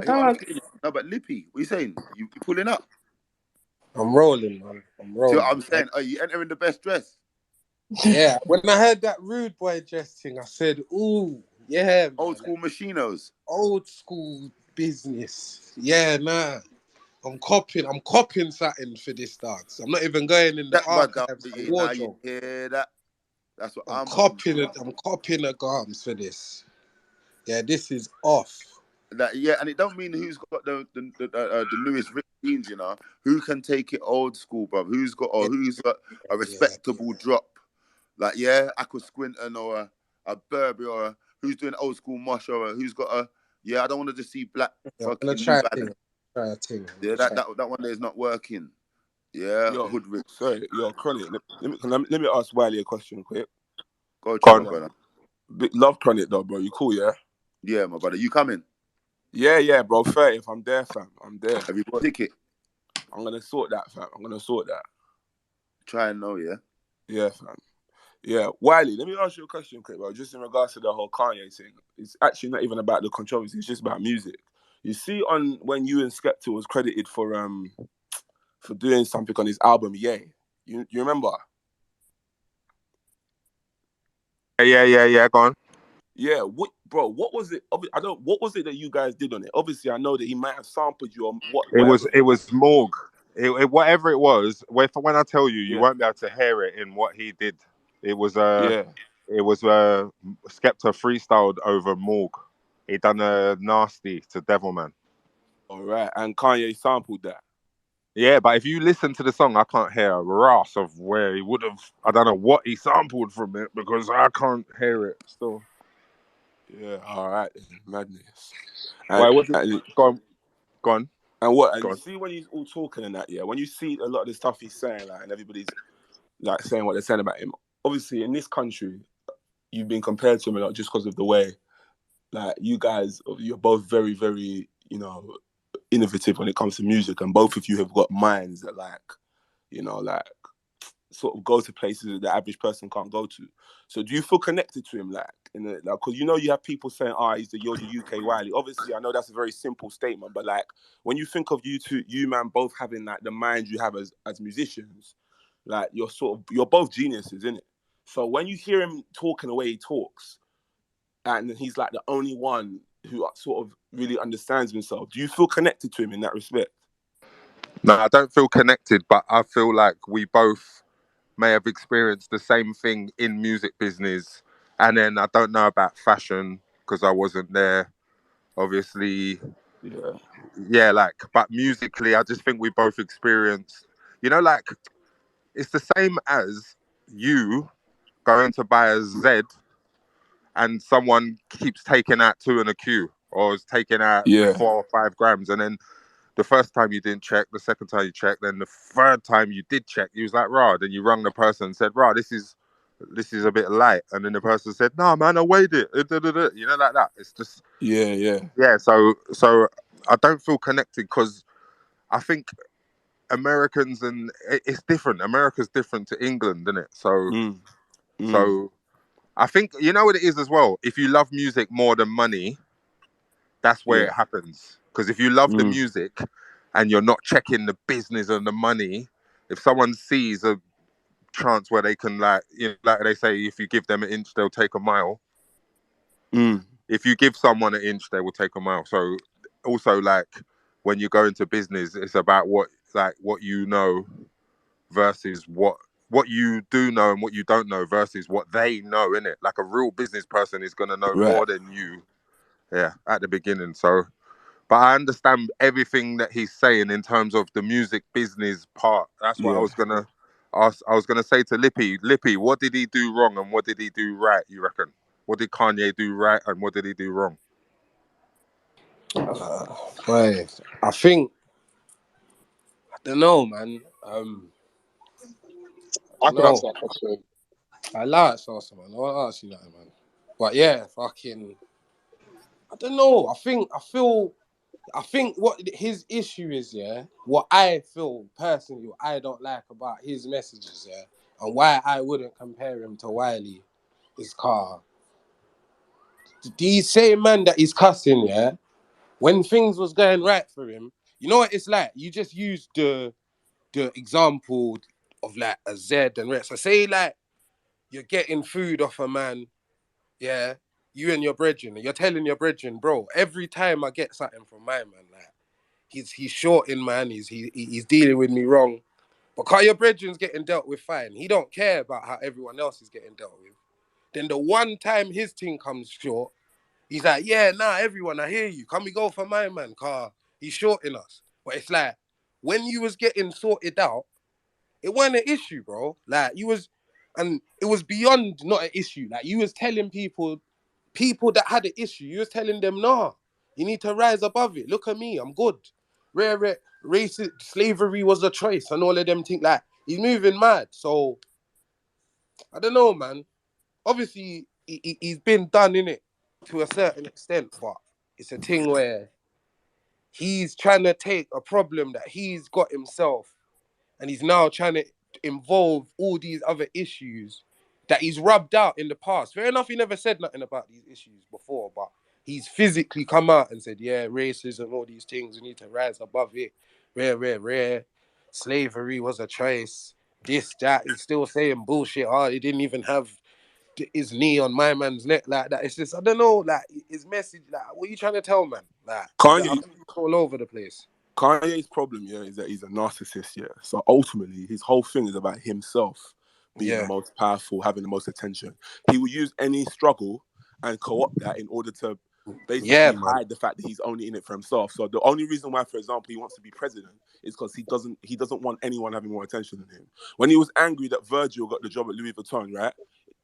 Hey, what I'm saying, no, but Lippy, what are you saying? You pulling up? I'm rolling, man. I'm See rolling. what I'm saying? Are you entering the best dress? Yeah, when I heard that rude boy dress thing, I said, ooh, yeah, man. Old school machinos. Old school business. Yeah, nah. I'm copying something for this dance. I'm not even going in the That brother, archives of now you wardrobe. hear that? That's what I'm I'm on. copying it. I'm copying the garms for this. Yeah, this is off. That, yeah, and it don't mean who's got the newest ripped jeans, you know. Who can take it old school, bro? Who's got a Yeah. respectable drop? Like, yeah, Aqua Squinton or a Burberry or who's doing old school mosh or who's got a, yeah, I don't want to just see black I'm gonna fucking New try a thing. Balance. Yeah, that one there is not working. Yeah, Yo, hoodwick. sorry, yo, Chronic. Let me ask Wiley a question quick. Go Go check, my on. brother. Love Chronic though, bro. You cool, yeah? Yeah, my brother. You coming? Yeah, bro. 30th, I'm there, fam. I'm there. Have you got a ticket? I'm gonna sort that, fam. I'm gonna sort that. Try and know, yeah? Yeah, fam. Yeah, Wiley, let me ask you a question quick, bro. Just in regards to the whole Kanye thing. It's actually not even about the controversy, it's just about music. You see on when you and Skepta was credited for doing something on his album, yeah. You remember? Yeah. Go on. Yeah, what was it? What was it that you guys did on it? Obviously, I know that he might have sampled you on whatever. It was Morg. Whatever it was. When I tell you, you Yeah. won't be able to hear it in what he did. It was Yeah. Skepta freestyled over Morg. He done a nasty to Devilman. All right, and Kanye sampled that. Yeah, but if you listen to the song, I can't hear a ras of where he would have. I don't know what he sampled from it because I can't hear it still. Yeah, all right, madness. Why? Go on. And what? And Go you on. see when he's all talking and that, yeah. When you see a lot of the stuff he's saying, like, and everybody's like saying what they're saying about him. Obviously, in this country, you've been compared to him a lot just because of the way, like, you guys, you're both very, very, innovative when it comes to music, and both of you have got minds that, like, sort of go to places that the average person can't go to. So do you feel connected to him, because you have people saying, you're the UK Wiley. Obviously, I know that's a very simple statement, but like when you think of you man both having like the mind you have as musicians, like you're both geniuses, innit? So when you hear him talking the way he talks, and he's like the only one who sort of really understands himself, do you feel connected to him in that respect? No, I don't feel connected, but I feel like we both may have experienced the same thing in music business. And then I don't know about fashion because I wasn't there, obviously. Yeah, but musically, I just think we both experienced, like, it's the same as you going to buy a Z and someone keeps taking out 2 in a queue or is taking out 4 or 5 grams. And then the first time you didn't check, the second time you checked, then the third time you did check, you was like, rah, then you rung the person and said, rah, this is a bit light. And then the person said, no, man, I weighed it. Like that. It's just... Yeah, so I don't feel connected because I think Americans, and it's different. America's different to England, isn't it? So I think, you know what it is as well? If you love music more than money, that's where it happens. Because if you love the music and you're not checking the business and the money, if someone sees a chance where they can, like they say, if you give them an inch, they'll take a mile. If you give someone an inch, they will take a mile. So also, like, when you go into business, it's about what you know versus what you do know and what you don't know versus what they know, innit? Like, a real business person is going to know more than you, at the beginning. So, but I understand everything that he's saying in terms of the music business part. That's what I was going to ask. I was going to say to Lippy, what did he do wrong and what did he do right, you reckon? What did Kanye do right and what did he do wrong? I think, I don't know, man. I could answer that question. I like Saucer, man. I won't ask you nothing, man. But yeah, fucking, I don't know. I think what his issue is, what I feel personally, what I don't like about his messages, and why I wouldn't compare him to Wiley is these same men that he's cussing, when things was going right for him, you know what it's like? You just use the example of like a Z and Rex. So say like you're getting food off a man, yeah, you and your brethren, and you're telling your brethren, bro, every time I get something from my man, like he's shorting, man, he's dealing with me wrong. But cause your brethren's getting dealt with fine, he don't care about how everyone else is getting dealt with. Then the one time his thing comes short, he's like, yeah, nah, everyone, I hear you. Can we go for my man? Car, he's shorting us. But it's like, when you was getting sorted out, it wasn't an issue, bro. Like, and it was beyond not an issue. Like, you was telling people that had an issue, you was telling them, nah, you need to rise above it. Look at me, I'm good. Rare, racist, slavery was a choice, and all of them think like, he's moving mad. So, I don't know, man. Obviously, he's been done in it to a certain extent, but it's a thing where he's trying to take a problem that he's got himself, and he's now trying to involve all these other issues that he's rubbed out in the past. Fair enough, he never said nothing about these issues before, but he's physically come out and said, yeah, racism, all these things, we need to rise above it. Rare. Slavery was a choice. This, that, he's still saying bullshit. Oh, he didn't even have his knee on my man's neck like that. It's just, I don't know, like, his message, like, what are you trying to tell, man? Like, Kanye, I'm all over the place. Kanye's problem, yeah, is that he's a narcissist, yeah. So ultimately, his whole thing is about himself being the most powerful, having the most attention. He will use any struggle and co-opt that in order to basically hide the fact that he's only in it for himself. So the only reason why, for example, he wants to be president is because he doesn't want anyone having more attention than him. When he was angry that Virgil got the job at Louis Vuitton, right?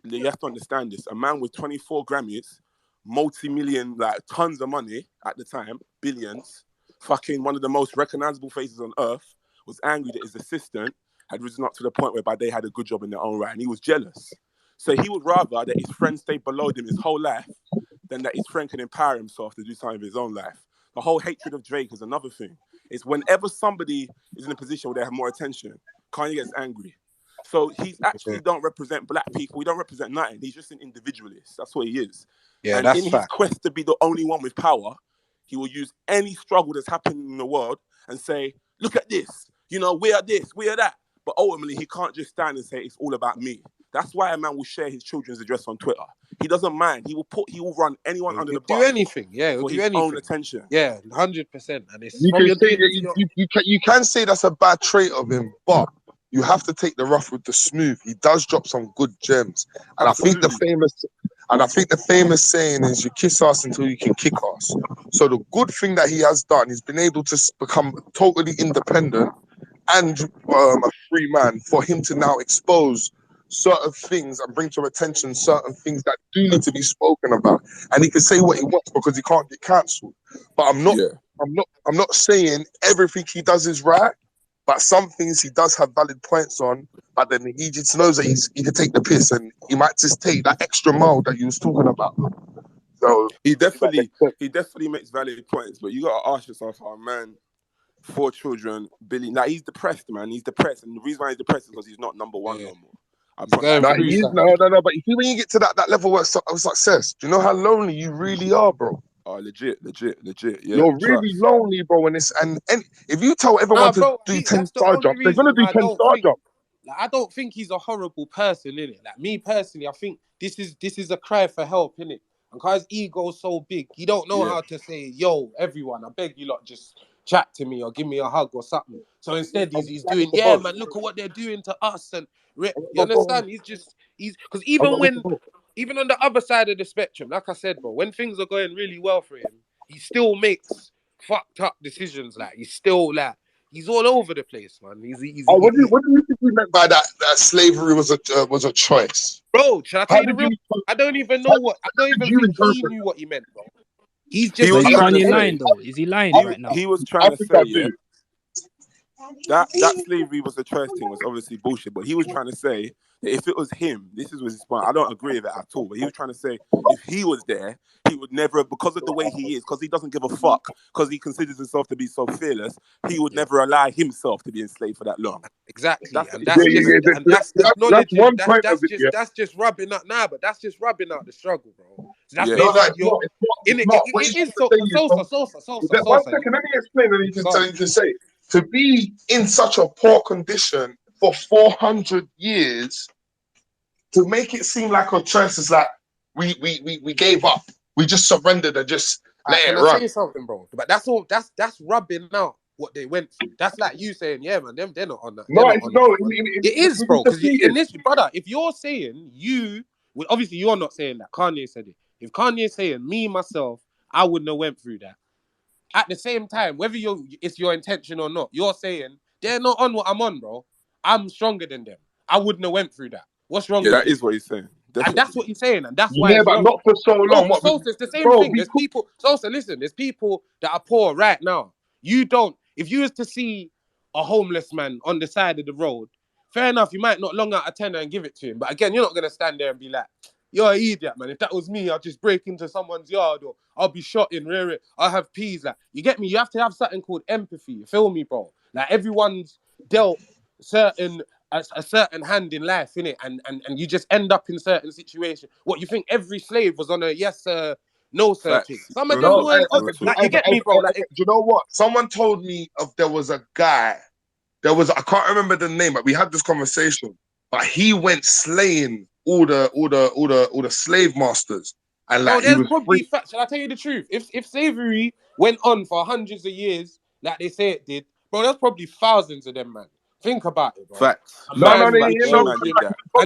You have to understand this. A man with 24 Grammys, multi-million, like tons of money at the time, billions, fucking one of the most recognizable faces on earth, was angry that his assistant had risen up to the point whereby they had a good job in their own right, and he was jealous. So he would rather that his friend stayed below him his whole life than that his friend can empower himself to do something in his own life. The whole hatred of Drake is another thing. It's whenever somebody is in a position where they have more attention, Kanye gets angry. So he's actually don't represent black people. He don't represent nothing. He's just an individualist. That's what he is. Yeah, and in his quest to be the only one with power, he will use any struggle that's happening in the world and say, look at this. You know, we are this, we are that. But ultimately, he can't just stand and say, it's all about me. That's why a man will share his children's address on Twitter. He doesn't mind. He will run anyone under the bus. Do anything, yeah. For his own attention. Yeah, 100%. And it's you can say that's a bad trait of him, but you have to take the rough with the smooth. He does drop some good gems. And I think the famous saying is, you kiss ass until you can kick ass. So the good thing that he has done, he's been able to become totally independent and a free man, for him to now expose certain things and bring to attention certain things that do need to be spoken about. And he can say what he wants because he can't get cancelled. But I'm not saying everything he does is right. But some things he does have valid points on, but then he just knows that he can take the piss, and he might just take that extra mile that he was talking about. So he definitely makes valid points, but you gotta ask yourself, oh man, 4 children, Billy. Now he's depressed, man. He's depressed, and the reason why he's depressed is because he's not number one no more. No. But you see, when you get to that level of success, do you know how lonely you really are, bro? Oh, legit. Yeah, you're really lonely, bro. And if you tell everyone to do 10 star jobs, they're gonna do 10 star jobs. Like, I don't think he's a horrible person, innit? Like, me personally, I think this is a cry for help, innit? And because his ego's so big, he don't know how to say, yo, everyone, I beg you lot, just chat to me or give me a hug or something. So instead, he's doing, yeah, man, look at what they're doing to us. And you understand? Because even on the other side of the spectrum, like I said, bro, when things are going really well for him, he still makes fucked up decisions. Like, he's still like, he's all over the place, man. What do you think we meant by that slavery was a choice? Bro, should I tell you the real? I don't even know what. I don't even think he knew what he meant, bro. He's just. Is Kanye lying though? Is he lying right now? He was trying to say, yeah, that slavery was a choice thing was obviously bullshit, but he was trying to say that if it was him, this is his point. I don't agree with it at all, but he was trying to say if he was there, he would never have, because of the way he is, because he doesn't give a fuck, because he considers himself to be so fearless, he would never allow himself to be enslaved for that long. Exactly. That's just rubbing out but that's just rubbing out the struggle, bro. So that's Yeah. No, basically it's your. not. In It's it, not. it, What it you're is trying to say is, one Sosa. second, let me explain, and Go on. you can say. To be in such a poor condition for 400 years, to make it seem like our choice is like we gave up, we just surrendered and just let it Can I run. say something, bro? But that's all. That's rubbing out what they went through. That's like you saying, yeah, man, they're not on that. They're No, not it's on that. no. Man. It is, We bro. Because in defeated. this, brother, if you're saying well, obviously you're not saying that. Kanye said it. If Kanye's saying me myself, I wouldn't have went through that. At the same time, whether it's your intention or not, you're saying they're not on what I'm on, bro. I'm stronger than them. I wouldn't have went through that. What's wrong Yeah, with that you? is what he's saying. And that's Definitely. what he's saying, and that's why Yeah, it's but wrong. not for so long. What, Sosa, it's the same bro? thing. There's people, Sosa, listen, there's people that are poor right now. If you was to see a homeless man on the side of the road, fair enough, you might not long out a tenner and give it to him. But again, you're not going to stand there and be like, you're an idiot, man. If that was me, I'd just break into someone's yard or I'll be shot in, rear it. I'll have peas. Like, you get me? You have to have something called empathy. You feel me, bro? Like, everyone's dealt a certain hand in life, innit? And you just end up in certain situations. What, you think every slave was on a yes sir, no sir thing? Facts. Some of Real them No, talk. weren't on, Real talk. like, you get me, bro? Like, do you know what? Someone told me there was a guy. I can't remember the name, but we had this conversation. But he went slaying all the slave masters, and bro, like he there's was probably free. facts. Shall I tell you the truth? If slavery went on for hundreds of years, like they say it did, bro, there's probably thousands of them, man. Think about it, bro. Facts. A No, Facts. man with Facts. Yeah, no. man did children. that.